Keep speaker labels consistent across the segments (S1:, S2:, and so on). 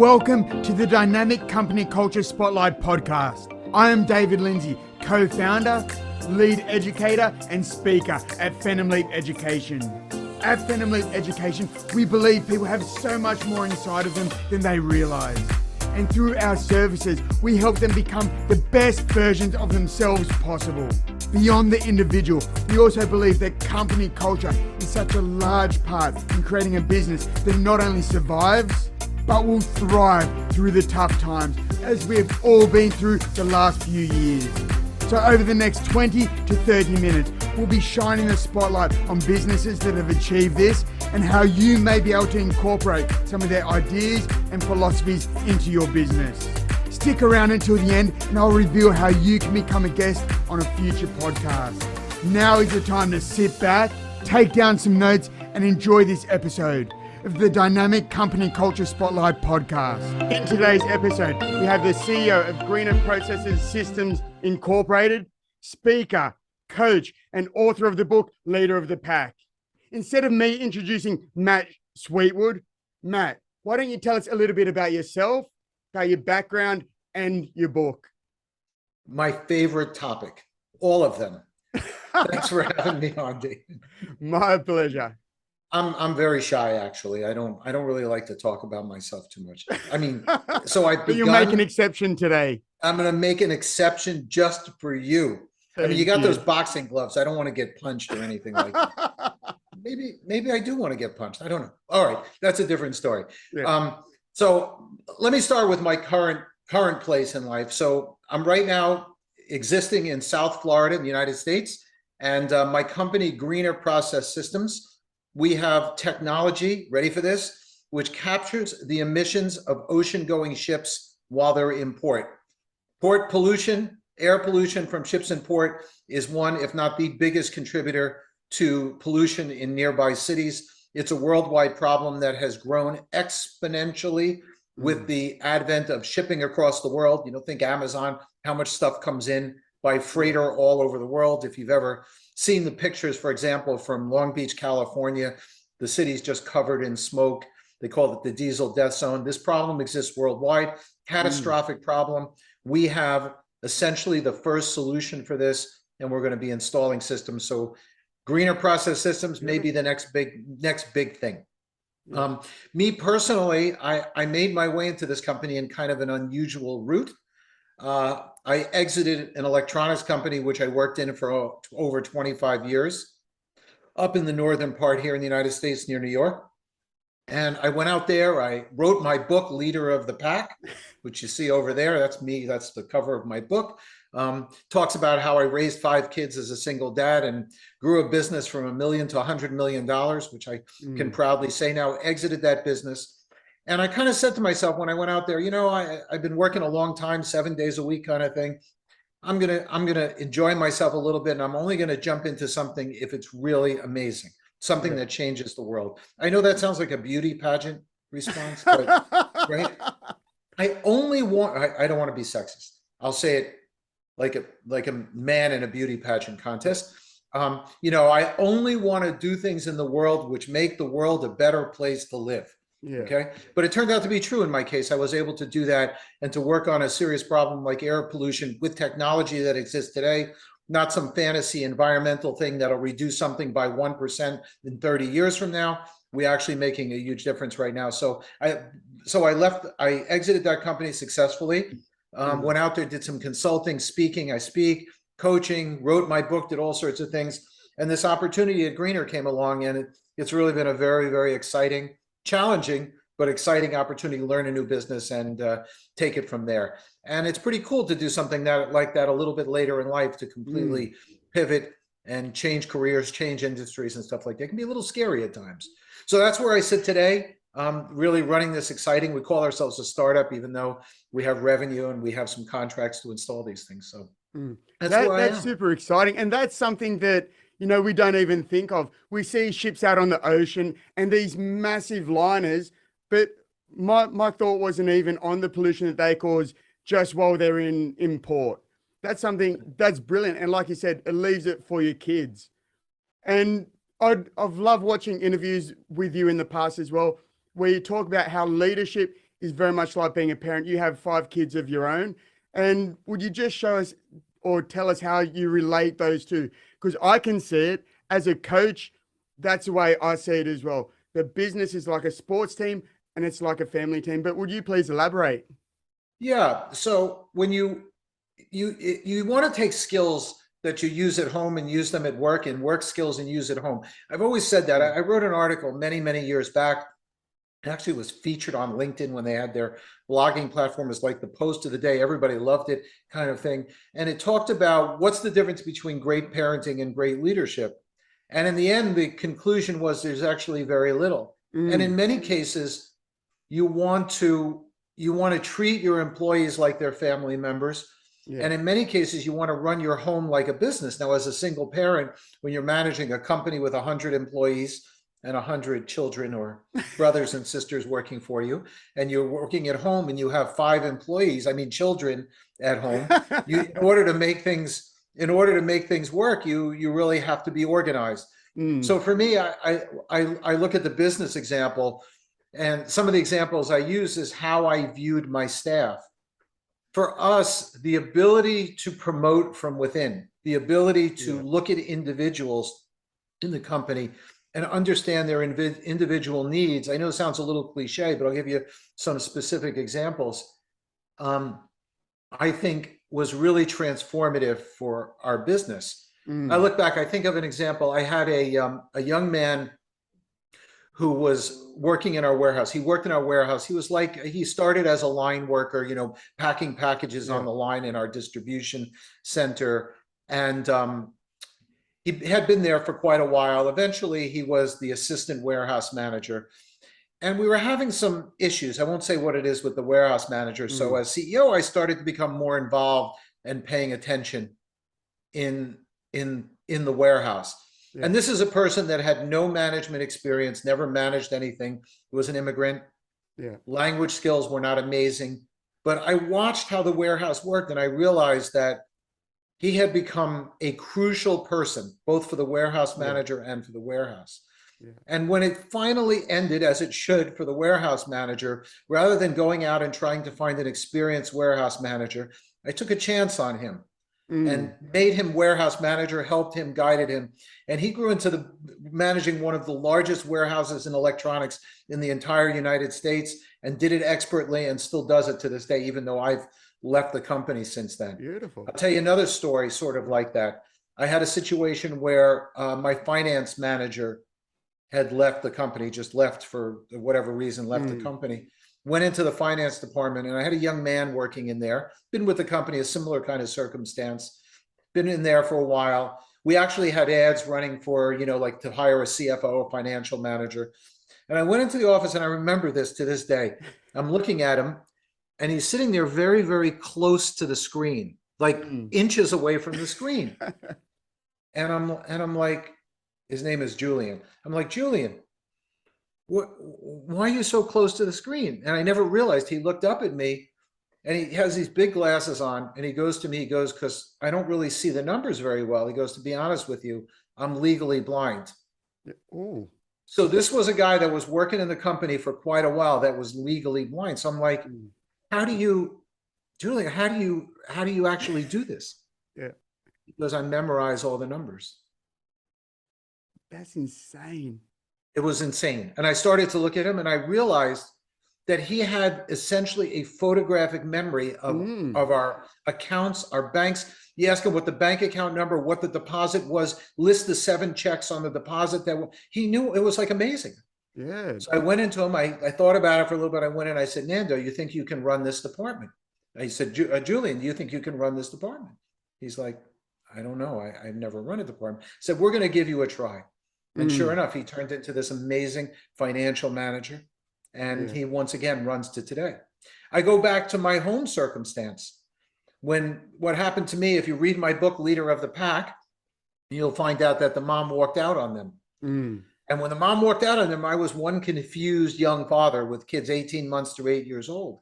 S1: Welcome to the Dynamic Company Culture Spotlight podcast. I am David Lindsay, co-founder, lead educator, and speaker at Phantom Leap Education. At Phantom Leap Education, we believe people have so much more inside of them than they realize. And through our services, we help them become the best versions of themselves possible. Beyond the individual, we also believe that company culture is such a large part in creating a business that not only survives, but will thrive through the tough times, as we have all been through the last few years. So over the next 20 to 30 minutes, we'll be shining the spotlight on businesses that have achieved this and how you may be able to incorporate some of their ideas and philosophies into your business. Stick around until the end and I'll reveal how you can become a guest on a future podcast. Now is the time to sit back, take down some notes and enjoy this episode of the Dynamic Company Culture Spotlight podcast. In today's episode, we have the CEO of Greener Processes Systems Incorporated, speaker, coach, and author of the book, Leader of the Pack. Instead of me introducing Matt Sweetwood, Matt, why don't you tell us a little bit about yourself, about your background, and your book?
S2: My favorite topic, all of them. Thanks for having me on, David.
S1: My pleasure.
S2: I'm very shy, actually. I don't really like to talk about myself too much. I mean, so I've
S1: But you'll make an exception today.
S2: I'm going to make an exception just for you. I mean, you got those boxing gloves. I don't want to get punched or anything like that. Maybe I do want to get punched. I don't know. All right, that's a different story. Yeah. So let me start with my current place in life. So I'm right now existing in South Florida in the United States, and my company, Greener Process Systems, we have technology, ready for this, which captures the emissions of ocean-going ships while they're in port. Port pollution, air pollution from ships in port is one, if not the biggest contributor to pollution in nearby cities. It's a worldwide problem that has grown exponentially with the advent of shipping across the world. You know, think Amazon, how much stuff comes in by freighter all over the world. If you've ever seen the pictures, for example, from Long Beach, California, the city's just covered in smoke. They call it the diesel death zone. This problem exists worldwide, catastrophic problem. We have essentially the first solution for this, and we're going to be installing systems. So Greener Process Systems may be the next big thing. Me personally, I made my way into this company in kind of an unusual route. I exited an electronics company, which I worked in for over 25 years, up in the northern part here in the United States near New York. And I went out there, I wrote my book, Leader of the Pack, which you see over there. That's me, that's the cover of my book. Talks about how I raised 5 kids as a single dad and grew a business from $1 million to $100 million, which I can proudly say now, exited that business. And I kind of said to myself when I went out there, you know, I've been working a long time, 7 days a week kind of thing. I'm gonna enjoy myself a little bit, and I'm only gonna jump into something if it's really amazing, something that changes the world. I know that sounds like a beauty pageant response, but, right? I don't want to be sexist. I'll say it like a man in a beauty pageant contest. You know, I only want to do things in the world which make the world a better place to live. Yeah. Okay. But it turned out to be true in my case. I was able to do that and to work on a serious problem like air pollution with technology that exists today, not some fantasy environmental thing that'll reduce something by 1% in 30 years from now. We're actually making a huge difference right now. So I exited that company successfully, went out there, did some consulting, speaking, I speak, coaching, wrote my book, did all sorts of things. And this opportunity at Greener came along, and it's really been a very, very exciting, challenging, but exciting opportunity to learn a new business and take it from there. And it's pretty cool to do something like that a little bit later in life, to completely pivot and change careers, change industries and stuff like that. It can be a little scary at times. So that's where I sit today, really running this exciting, we call ourselves a startup, even though we have revenue and we have some contracts to install these things. So that's super exciting. And that's something that, you know, we don't even think of. We see ships out on the ocean and these massive liners, but my thought wasn't even on the pollution that they cause just while they're in port. That's something that's brilliant. And like you said, it leaves it for your kids. And I've loved watching interviews with you in the past as well, where you talk about how leadership
S1: is very much like being a parent. You have 5 kids of your own. And would you just show us or tell us how you relate those two? Because I can see it as a coach. That's the way I see it as well. The business is like a sports team and it's like a family team. But would you please elaborate?
S2: Yeah. So when you want to take skills that you use at home and use them at work, and work skills and use at home. I've always said that. I wrote an article many, many years back. It actually was featured on LinkedIn when they had their blogging platform. Is like the post of the day. Everybody loved it, kind of thing. And it talked about what's the difference between great parenting and great leadership. And in the end, the conclusion was there's actually very little. And in many cases, you want to treat your employees like they're family members. Yeah. And in many cases, you want to run your home like a business. Now, as a single parent, when you're managing a company with 100 employees and 100 children or brothers and sisters working for you, and you're working at home and you have 5 employees, I mean, children at home, in order to make things work, you really have to be organized. So for me, I look at the business example, and some of the examples I use is how I viewed my staff. For us, the ability to promote from within, the ability to look at individuals in the company and understand their individual needs. I know it sounds a little cliche, but I'll give you some specific examples. I think was really transformative for our business. I look back, I think of an example. I had a young man who was working in our warehouse. He worked in our warehouse. He started as a line worker, packing packages on the line in our distribution center. And he had been there for quite a while. Eventually, he was the assistant warehouse manager. And we were having some issues. I won't say what it is with the warehouse manager. So as CEO, I started to become more involved and paying attention in the warehouse. Yeah. And this is a person that had no management experience, never managed anything. He was an immigrant. Yeah. Language skills were not amazing. But I watched how the warehouse worked, and I realized that he had become a crucial person, both for the warehouse manager and for the warehouse. Yeah. And when it finally ended, as it should for the warehouse manager, rather than going out and trying to find an experienced warehouse manager, I took a chance on him. And made him warehouse manager, helped him, guided him. And he grew into managing one of the largest warehouses in electronics in the entire United States, and did it expertly and still does it to this day, even though I've left the company since then. Beautiful. I'll tell you another story sort of like that. I had a situation where my finance manager had left the company, just left for whatever reason, left the company. Went into the finance department, and I had a young man working in there, been with the company, a similar kind of circumstance, been in there for a while. We actually had ads running for, like to hire a CFO, a financial manager. And I went into the office, and I remember this to this day. I'm looking at him, and he's sitting there very, very close to the screen, like inches away from the screen. And I'm like, his name is Julian. I'm like, Julian, why are you so close to the screen? And I never realized he looked up at me, and he has these big glasses on, and he goes to me, he goes, because I don't really see the numbers very well. He goes, to be honest with you, I'm legally blind. Ooh. So this was a guy that was working in the company for quite a while that was legally blind. So I'm like, Julia, how do you actually do this? Yeah. Because I memorize all the numbers.
S1: That's insane.
S2: It was insane. And I started to look at him, and I realized that he had essentially a photographic memory of our accounts, our banks. You ask him what the bank account number, what the deposit was, list the 7 checks on the deposit that he knew. It was like amazing. Yeah. So I went into him. I thought about it for a little bit. I went in, I said, Nando, you think you can run this department? I said, Julian, do you think you can run this department? He's like, I don't know. I've never run a department. I said, we're going to give you a try. And sure enough, he turned into this amazing financial manager. And he once again runs to today. I go back to my home circumstance. What happened to me, if you read my book, Leader of the Pack, you'll find out that the mom walked out on them. And when the mom walked out on them, I was one confused young father with kids 18 months to 8 years old.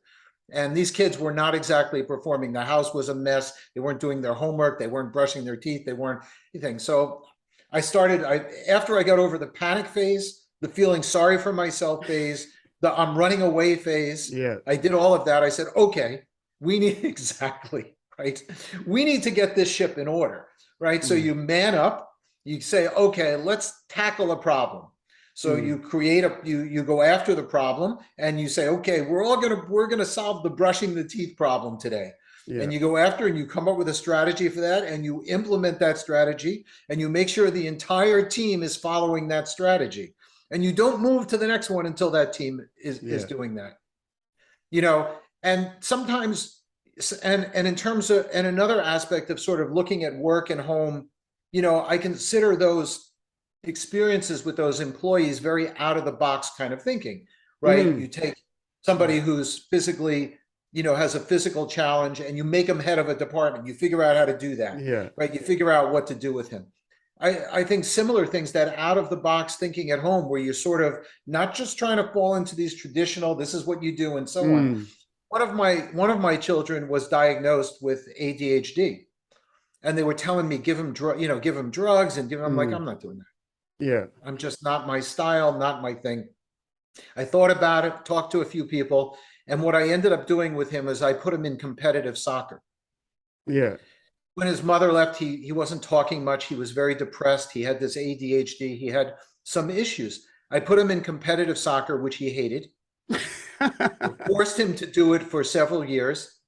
S2: And these kids were not exactly performing. The house was a mess. They weren't doing their homework. They weren't brushing their teeth. They weren't anything. So after I got over the panic phase, the feeling sorry for myself phase, the I'm running away phase.
S1: Yeah.
S2: I did all of that. I said, okay, we need exactly right. We need to get this ship in order, right? So you man up, you say, okay, let's tackle a problem. So you create you go after the problem and you say, okay, we're gonna solve the brushing the teeth problem today.
S1: Yeah.
S2: And you go after and you come up with a strategy for that and you implement that strategy and you make sure the entire team is following that strategy. And you don't move to the next one until that team is doing that. And sometimes, and in terms of, and another aspect of sort of looking at work and home, I consider those experiences with those employees very out of the box kind of thinking, right? You take somebody who's physically, has a physical challenge and you make them head of a department. You figure out how to do that, right? You figure out what to do with him. I think similar things, that out of the box thinking at home, where you're sort of not just trying to fall into these traditional, this is what you do and so on. One of my children was diagnosed with ADHD, and they were telling me, give him drugs and I'm like, I'm not doing that.
S1: Yeah.
S2: I'm just not my style, not my thing. I thought about it, talked to a few people, and what I ended up doing with him is I put him in competitive soccer.
S1: Yeah.
S2: When his mother left, he wasn't talking much. He was very depressed. He had this ADHD. He had some issues. I put him in competitive soccer, which he hated. Forced him to do it for several years.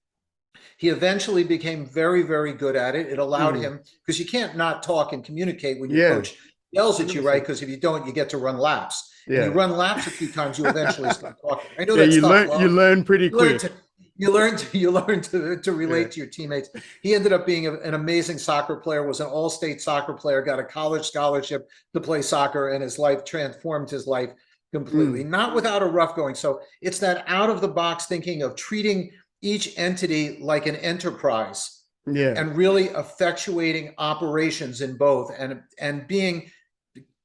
S2: He eventually became very, very good at it. It allowed him, because you can't not talk and communicate when your coach yells at you, right? Because if you don't, you get to run laps. You run laps a few times, you eventually start talking. I know that's tough.
S1: You learn pretty quick.
S2: You learn to relate to your teammates. He ended up being an amazing soccer player, was an all-state soccer player, got a college scholarship to play soccer, and his life transformed his life completely, not without a rough going. So it's that out of the box thinking of treating each entity like an enterprise, and really effectuating operations in both, and being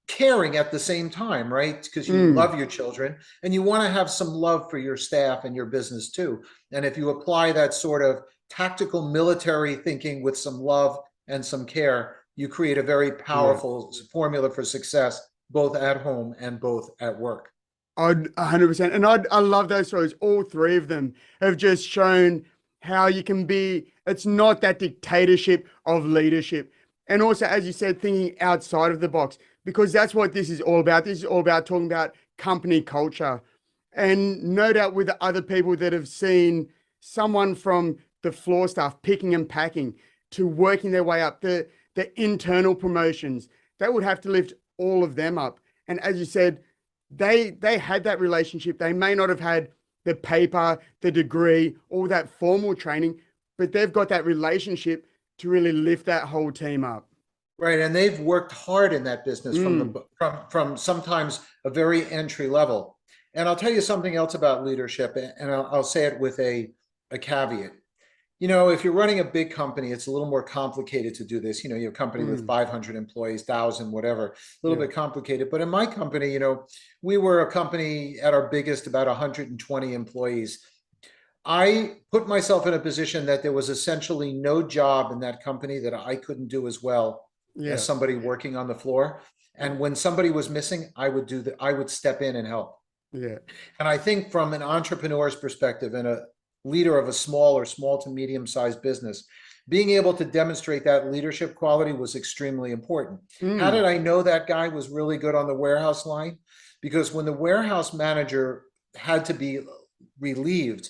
S2: caring at the same time, right? Because you love your children and you want to have some love for your staff and your business too. And if you apply that sort of tactical military thinking with some love and some care, you create a very powerful formula for success, both at home and both at work.
S1: 100%. And I love those stories. All three of them have just shown how you can be, it's not that dictatorship of leadership. And also, as you said, thinking outside of the box, because that's what this is all about. This is all about talking about company culture. And no doubt with the other people that have seen someone from the floor staff picking and packing to working their way up, the internal promotions, they would have to lift all of them up. And as you said, they had that relationship. They may not have had the paper, the degree, all that formal training, but they've got that relationship to really lift that whole team up.
S2: Right, and they've worked hard in that business from sometimes a very entry level. And I'll tell you something else about leadership, and I'll say it with a caveat. If you're running a big company, it's a little more complicated to do this. Your company with 500 employees, 1,000, whatever, a little bit complicated. But in my company, we were a company at our biggest, about 120 employees. I put myself in a position that there was essentially no job in that company that I couldn't do as well as somebody working on the floor. And when somebody was missing, I would step in and help. And I think from an entrepreneur's perspective and a leader of a small to medium sized business, being able to demonstrate that leadership quality was extremely important. How did I know that guy was really good on the warehouse line? Because when the warehouse manager had to be relieved,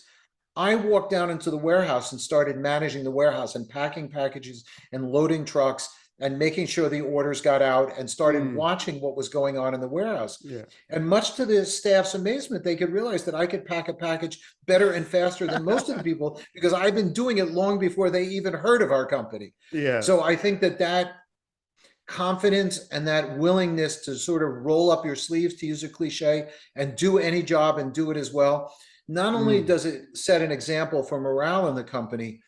S2: I walked down into the warehouse and started managing the warehouse and packing packages and loading trucks and making sure the orders got out, and started watching what was going on in the warehouse. And much to the staff's amazement, they could realize that I could pack a package better and faster than most of the people, because I've been doing it long before they even heard of our company. So I think that confidence and that willingness to sort of roll up your sleeves, to use a cliche, and do any job and do it as well, not only does it set an example for morale in the company,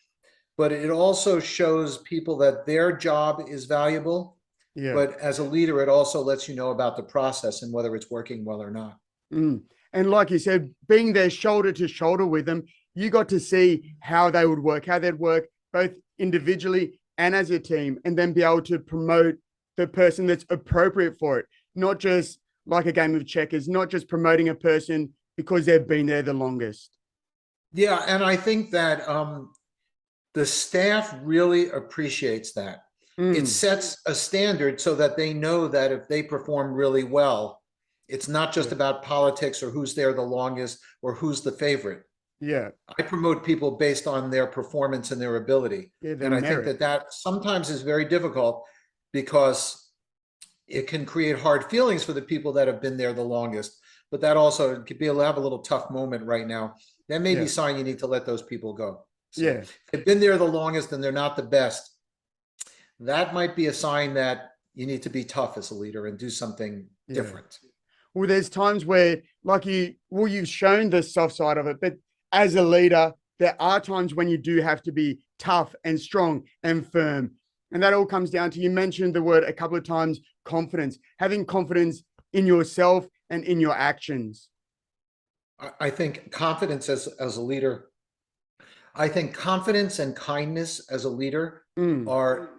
S2: but it also shows people that their job is valuable. But as a leader, it also lets you know about the process and whether it's working well or not.
S1: And like you said, being there shoulder to shoulder with them, you got to see how they would work, how they'd work both individually and as a team, and then be able to promote the person that's appropriate for it. Not just like a game of checkers, not just promoting a person because they've been there the longest.
S2: Yeah, and I think that the staff really appreciates that. It sets a standard so that they know that if they perform really well, it's not just about politics or who's there the longest or who's the favorite.
S1: Yeah.
S2: I promote people based on their performance and their ability.
S1: Yeah,
S2: And I think that that sometimes is very difficult because it can create hard feelings for the people that have been there the longest. But that also could be able to have a little tough moment right now. That may be a sign you need to let those people go. So if they've been there the longest and they're not the best, that might be a sign that you need to be tough as a leader and do something different.
S1: Well, there's times where, like you've shown the soft side of it, but as a leader, there are times when you do have to be tough and strong and firm. And that all comes down to, you mentioned the word a couple of times, confidence, having confidence in yourself and in your actions.
S2: I think confidence as a leader, I think confidence and kindness as a leader are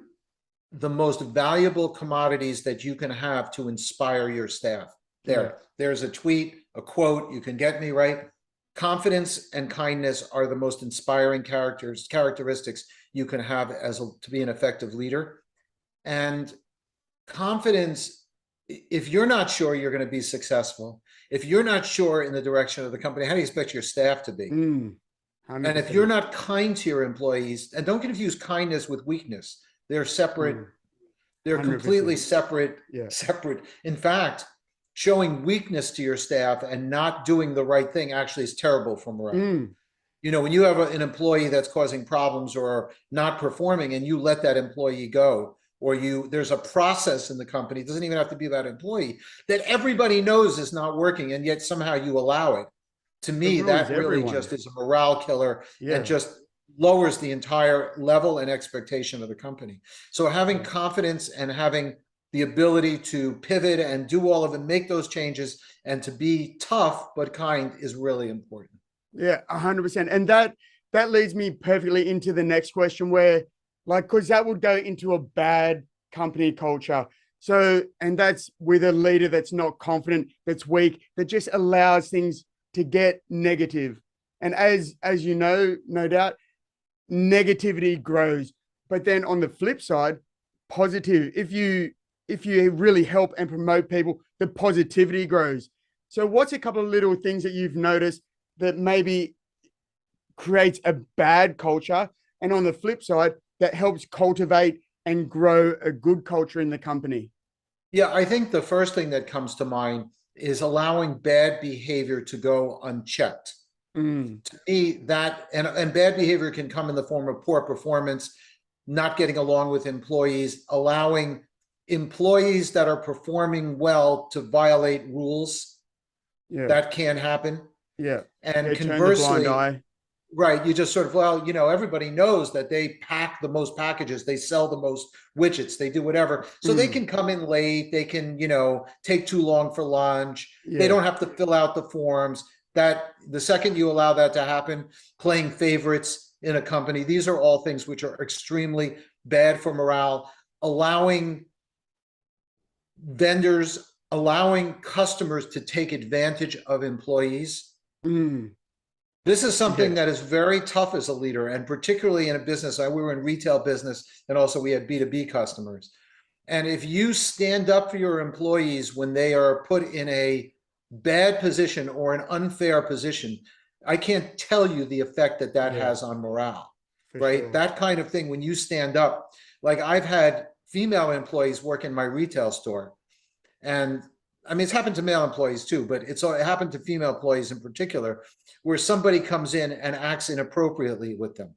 S2: the most valuable commodities that you can have to inspire your staff. There's a tweet, a quote, you can get me right. Confidence and kindness are the most inspiring characteristics you can have to be an effective leader. And confidence, if you're not sure you're going to be successful, if you're not sure in the direction of the company, how do you expect your staff to be? 100%. And if you're not kind to your employees, and don't confuse kindness with weakness, they're separate. They're 100%. Completely separate. Separate. In fact, showing weakness to your staff and not doing the right thing actually is terrible for morale. You know, when you have an employee that's causing problems or not performing and you let that employee go, or there's a process in the company, it doesn't even have to be that employee, that everybody knows is not working, and yet somehow you allow it. To me, that really just is a morale killer and just lowers the entire level and expectation of the company. So having confidence and having the ability to pivot and do all of it, make those changes, and to be tough but kind is really important.
S1: Yeah, 100%. And that leads me perfectly into the next question, where, like, because that would go into a bad company culture. So, and that's with a leader that's not confident, that's weak, that just allows things to get negative. And as you know, no doubt, negativity grows. But then on the flip side, positive, if you really help and promote people, the positivity grows. So what's a couple of little things that you've noticed that maybe creates a bad culture, and on the flip side, that helps cultivate and grow a good culture in the company?
S2: Yeah, I think the first thing that comes to mind is allowing bad behavior to go unchecked. To me, that and bad behavior can come in the form of poor performance, not getting along with employees, allowing employees that are performing well to violate rules. That can happen. And conversely, right, you just sort of, well, you know, everybody knows that they pack the most packages, they sell the most widgets, they do whatever. So they can come in late, they can, you know, take too long for lunch. They don't have to fill out the forms. That the second you allow that to happen, playing favorites in a company, these are all things which are extremely bad for morale. Allowing vendors, allowing customers to take advantage of employees. This is something that is very tough as a leader, and particularly in a business. We were in retail business, and also we had B2B customers. And if you stand up for your employees when they are put in a bad position or an unfair position, I can't tell you the effect that has on morale, right? That kind of thing, when you stand up. Like, I've had female employees work in my retail store, and I mean, it's happened to male employees too, but it happened to female employees in particular, where somebody comes in and acts inappropriately with them.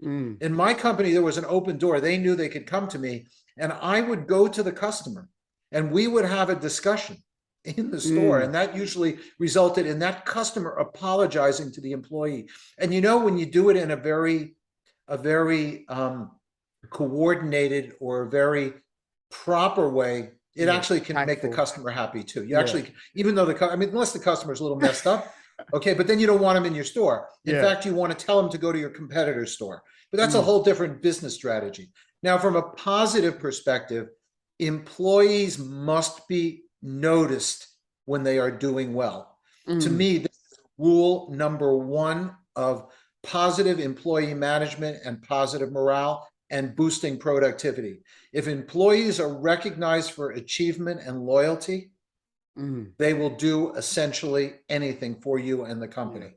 S2: In my company, there was an open door. They knew they could come to me, and I would go to the customer and we would have a discussion in the store. And that usually resulted in that customer apologizing to the employee. And you know, when you do it in a very coordinated or a very proper way, it actually can make the customer happy too. You actually, even though unless the customer's a little messed up, okay, but then you don't want them in your store. In fact, you want to tell them to go to your competitor's store. But that's a whole different business strategy. Now, from a positive perspective, employees must be noticed when they are doing well. To me, this is rule number one of positive employee management and positive morale and boosting productivity. If employees are recognized for achievement and loyalty, they will do essentially anything for you and the company.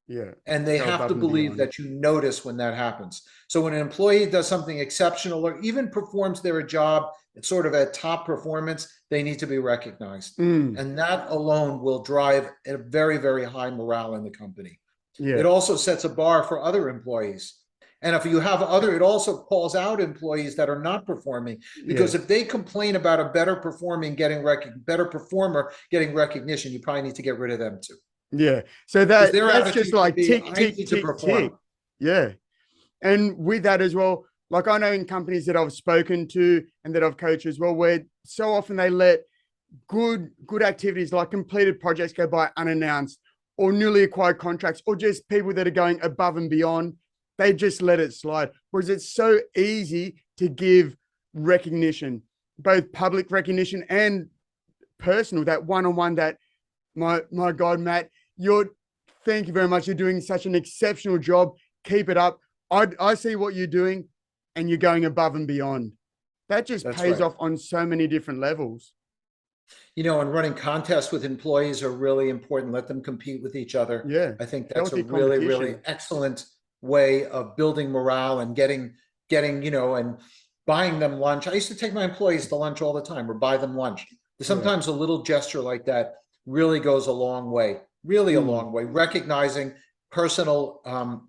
S1: Yeah.
S2: And they have to believe that you notice when that happens. So when an employee does something exceptional or even performs their job, it's sort of at top performance, they need to be recognized. And that alone will drive a very, very high morale in the company. It also sets a bar for other employees. And if you have other, it also calls out employees that are not performing, because if they complain about a better performer getting recognition, you probably need to get rid of them too.
S1: Yeah. So that's just like tick, tick, tick, tick. Yeah. And with that as well, like I know in companies that I've spoken to and that I've coached as well, where so often they let good activities like completed projects go by unannounced, or newly acquired contracts, or just people that are going above and beyond. They just let it slide. Whereas it's so easy to give recognition, both public recognition and personal, that one-on-one, that my God, Matt, thank you very much. You're doing such an exceptional job. Keep it up. I see what you're doing and you're going above and beyond. That just pays off on so many different levels.
S2: And running contests with employees are really important. Let them compete with each other.
S1: Yeah.
S2: I think that's a really, really excellent way of building morale and getting, and buying them lunch. I used to take my employees to lunch all the time, or buy them lunch. Sometimes a little gesture like that really goes a long way, really a long way. Recognizing personal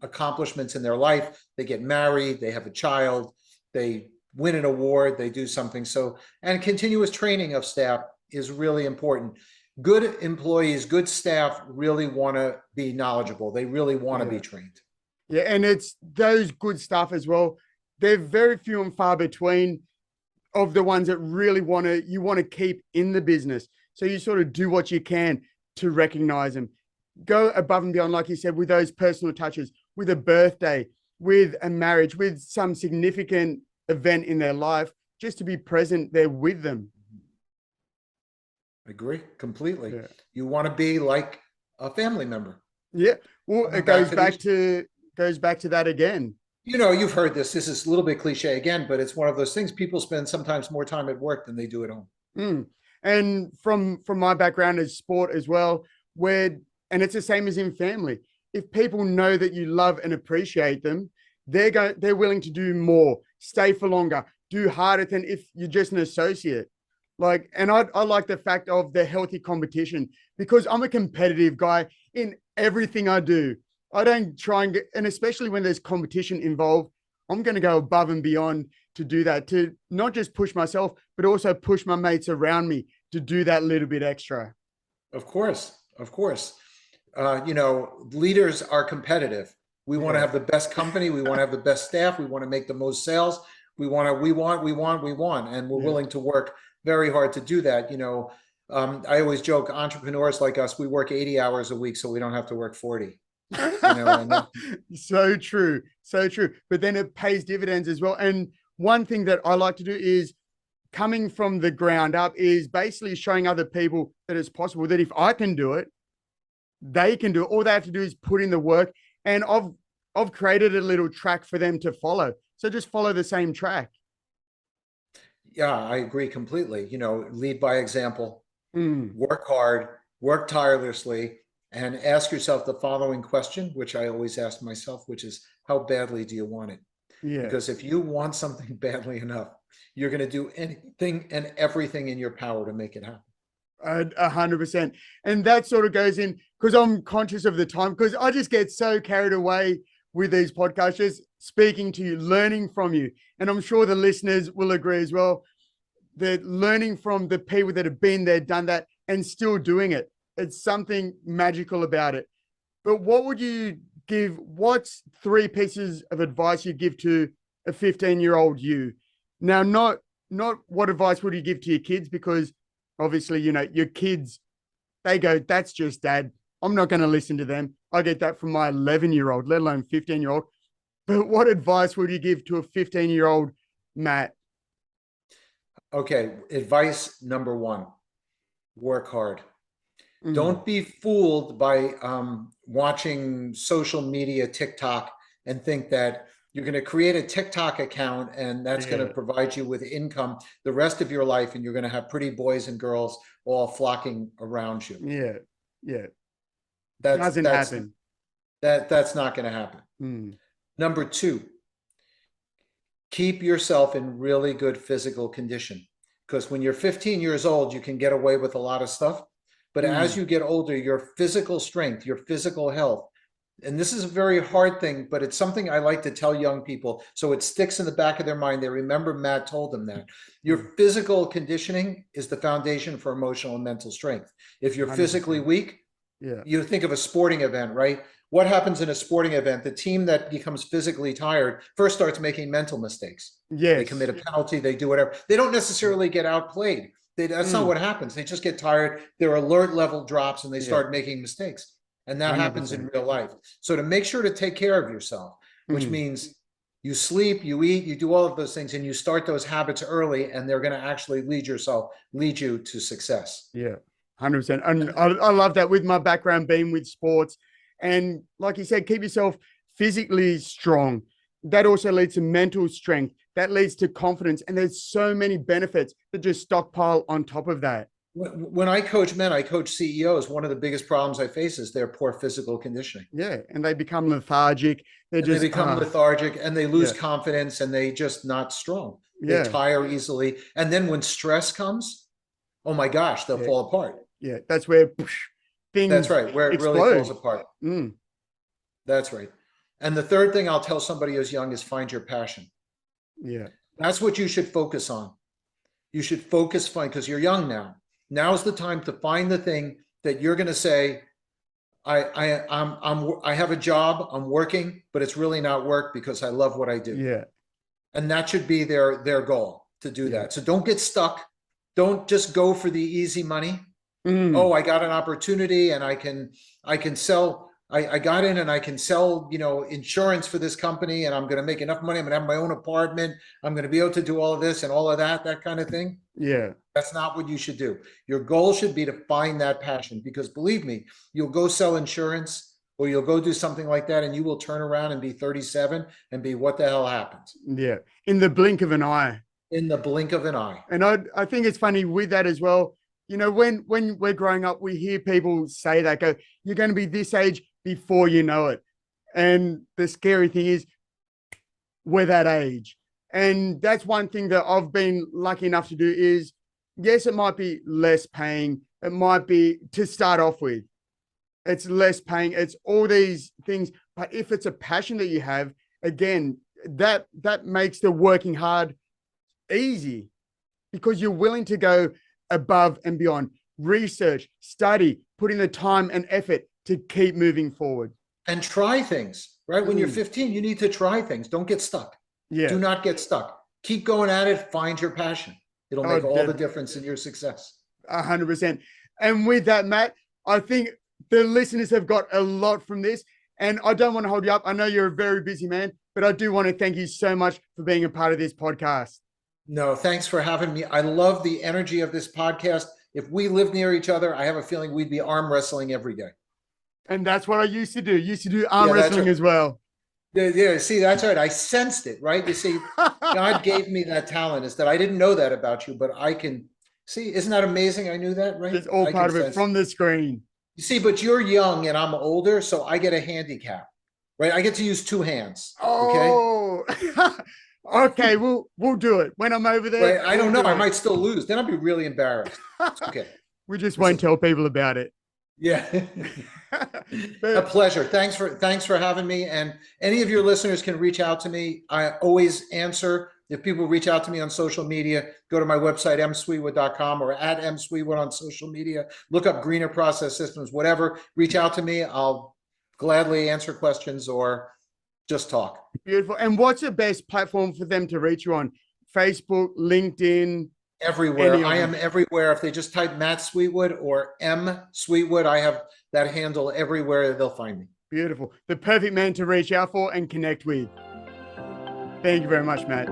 S2: accomplishments in their life. They get married, they have a child, they win an award, they do something. So, and continuous training of staff is really important. Good employees, good staff really want to be knowledgeable. They really want to be trained.
S1: Yeah, and it's those good staff as well. They're very few and far between of the ones that really you want to keep in the business. So you sort of do what you can to recognize them. Go above and beyond, like you said, with those personal touches, with a birthday, with a marriage, with some significant event in their life, just to be present there with them.
S2: I agree completely. Yeah. You want to be like a family member.
S1: Yeah. Well, it goes back to that again.
S2: You've heard this. This is a little bit cliche again, but it's one of those things. People spend sometimes more time at work than they do at home.
S1: And from my background as sport as well, and it's the same as in family. If people know that you love and appreciate them, they're willing to do more, stay for longer, do harder than if you're just an associate. And I like the fact of the healthy competition, because I'm a competitive guy in everything I do. I don't try and especially when there's competition involved, I'm going to go above and beyond to do that, to not just push myself, but also push my mates around me to do that little bit extra.
S2: Of course. Leaders are competitive. We want to have the best company. We want to have the best staff. We want to make the most sales. We want, and we're willing to work very hard to do that. I always joke, entrepreneurs like us, we work 80 hours a week, so we don't have to work 40.
S1: So true. But then it pays dividends as well. And one thing that I like to do is, coming from the ground up, is basically showing other people that it's possible, that if I can do it, they can do it. All they have to do is put in the work. And I've created a little track for them to follow. So just follow the same track.
S2: Yeah, I agree completely. Lead by example, work hard, work tirelessly, and ask yourself the following question, which I always ask myself, which is, how badly do you want it? Yeah. Because if you want something badly enough, you're going to do anything and everything in your power to make it happen.
S1: 100%. And that sort of goes in, because I'm conscious of the time, because I just get so carried away with these podcasts, just speaking to you, learning from you. And I'm sure the listeners will agree as well, that learning from the people that have been there, done that, and still doing it. It's something magical about it. But what would you give? What's 3 pieces of advice you give to a 15-year-old you? Now, not what advice would you give to your kids? Because obviously, your kids, they go, that's just dad. I'm not going to listen to them. I get that from my 11-year-old, let alone 15-year-old. But what advice would you give to a 15-year-old Matt?
S2: Okay. Advice number 1, work hard. Don't be fooled by watching social media, TikTok, and think that you're going to create a TikTok account and that's going to provide you with income the rest of your life, and you're going to have pretty boys and girls all flocking around you.
S1: Yeah.
S2: That's
S1: Doesn't happen.
S2: That's not going to happen. Number two, keep yourself in really good physical condition, because when you're 15 years old, you can get away with a lot of stuff. But as you get older, your physical strength, your physical health, and this is a very hard thing, but it's something I like to tell young people so it sticks in the back of their mind. They remember Matt told them that. Your physical conditioning is the foundation for emotional and mental strength. If you're 100%. Physically weak, you think of a sporting event, right? What happens in a sporting event? The team that becomes physically tired first starts making mental mistakes. They commit a penalty, they do whatever. They don't necessarily get outplayed. That's not what happens. They just get tired. Their alert level drops and they start making mistakes. And that 100%. Happens in real life. So to make sure to take care of yourself, which means you sleep, you eat, you do all of those things, and you start those habits early, and they're going to actually lead you to success.
S1: Yeah, 100%. And I love that with my background being with sports. And like you said, keep yourself physically strong. That also leads to mental strength. That leads to confidence. And there's so many benefits that just stockpile on top of that.
S2: When I coach men, I coach CEOs. One of the biggest problems I face is their poor physical conditioning.
S1: Yeah. And they become lethargic. They
S2: become lethargic and they lose confidence and they just not strong. They tire easily. And then when stress comes, oh my gosh, they'll fall apart.
S1: Yeah. That's where things
S2: That's right. Where it
S1: explode.
S2: Really falls apart. That's right. And the third thing I'll tell somebody who's young is find your passion.
S1: Yeah.
S2: That's what you should focus on. You should focus because you're young now. Now's the time to find the thing that you're going to say, I have a job, I'm working, but it's really not work because I love what I do.
S1: Yeah.
S2: And that should be their goal, to do that. So don't get stuck. Don't just go for the easy money. Oh, I got an opportunity and I can sell. I got in and I can sell, insurance for this company, and I'm going to make enough money. I'm going to have my own apartment. I'm going to be able to do all of this and all of that kind of thing.
S1: Yeah.
S2: That's not what you should do. Your goal should be to find that passion, because believe me, you'll go sell insurance or you'll go do something like that and you will turn around and be 37 and be, what the hell happened?
S1: Yeah. In the blink of an eye.
S2: In the blink of an eye.
S1: And I think it's funny with that as well. When we're growing up, we hear people say that, go, you're going to be this age before you know it. And the scary thing is we're that age. And that's one thing that I've been lucky enough to do is, yes, it might be less paying. It might be, to start off with, it's less paying. It's all these things. But if it's a passion that you have, again, that makes the working hard easy, because you're willing to go above and beyond, research, study, put in the time and effort to keep moving forward.
S2: And try things, right? When you're 15, you need to try things. Don't get stuck.
S1: Yeah.
S2: Do not get stuck. Keep going at it. Find your passion. It'll make all the difference in your success.
S1: 100%. And with that, Matt, I think the listeners have got a lot from this, and I don't want to hold you up. I know you're a very busy man, but I do want to thank you so much for being a part of this podcast.
S2: No, thanks for having me. I love the energy of this podcast. If we lived near each other, I have a feeling we'd be arm wrestling every day.
S1: And that's what I used to do. Arm wrestling as well.
S2: Yeah, see, that's right. I sensed it, right? You see, God gave me that talent, is that I didn't know that about you, but I can see. Isn't that amazing? I knew that, right?
S1: It's all part of it from the screen.
S2: You see, but you're young and I'm older, so I get a handicap, right? I get to use two hands.
S1: Oh, okay. We'll do it when I'm over there.
S2: Right? I don't know. I might still lose. Then I'll be really embarrassed. It's okay.
S1: We just won't tell people about it.
S2: Yeah. A pleasure. Thanks for having me. And any of your listeners can reach out to me. I always answer. If people reach out to me on social media, go to my website, msweetwood.com, or at msweetwood on social media. Look up Greener Process Systems, whatever. Reach out to me. I'll gladly answer questions or just talk.
S1: Beautiful. And what's the best platform for them to reach you on? Facebook, LinkedIn?
S2: Everywhere. I am everywhere. If they just type Matt Sweetwood or M Sweetwood, I have that handle everywhere. They'll find me.
S1: Beautiful. The perfect man to reach out for and connect with. Thank you very much, Matt.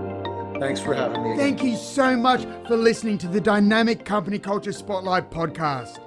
S2: Thanks for having me again.
S1: Thank you so much for listening to the Dynamic Company Culture Spotlight podcast.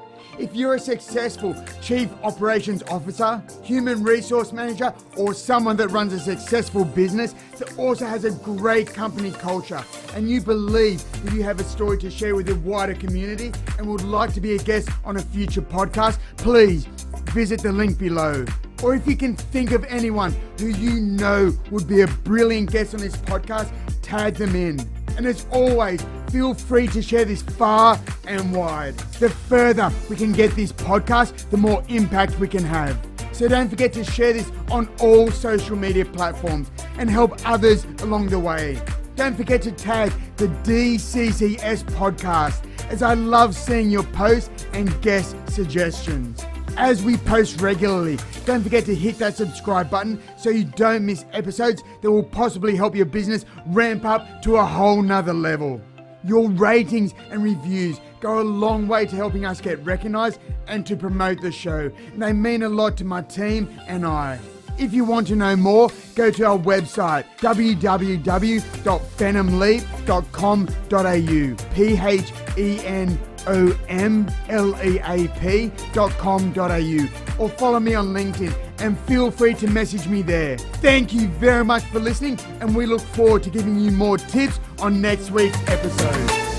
S1: If you're a successful Chief Operations Officer, Human Resource Manager, or someone that runs a successful business that also has a great company culture, and you believe that you have a story to share with your wider community and would like to be a guest on a future podcast, please visit the link below. Or if you can think of anyone who you know would be a brilliant guest on this podcast, tag them in. And as always, feel free to share this far and wide. The further we can get this podcast, the more impact we can have. So don't forget to share this on all social media platforms and help others along the way. Don't forget to tag the DCCS podcast, as I love seeing your posts and guest suggestions. As we post regularly, don't forget to hit that subscribe button so you don't miss episodes that will possibly help your business ramp up to a whole nother level. Your ratings and reviews go a long way to helping us get recognized and to promote the show. And they mean a lot to my team and I. If you want to know more, go to our website, www.phenomleap.com.au, or follow me on LinkedIn and feel free to message me there. Thank you very much for listening, and we look forward to giving you more tips on next week's episode.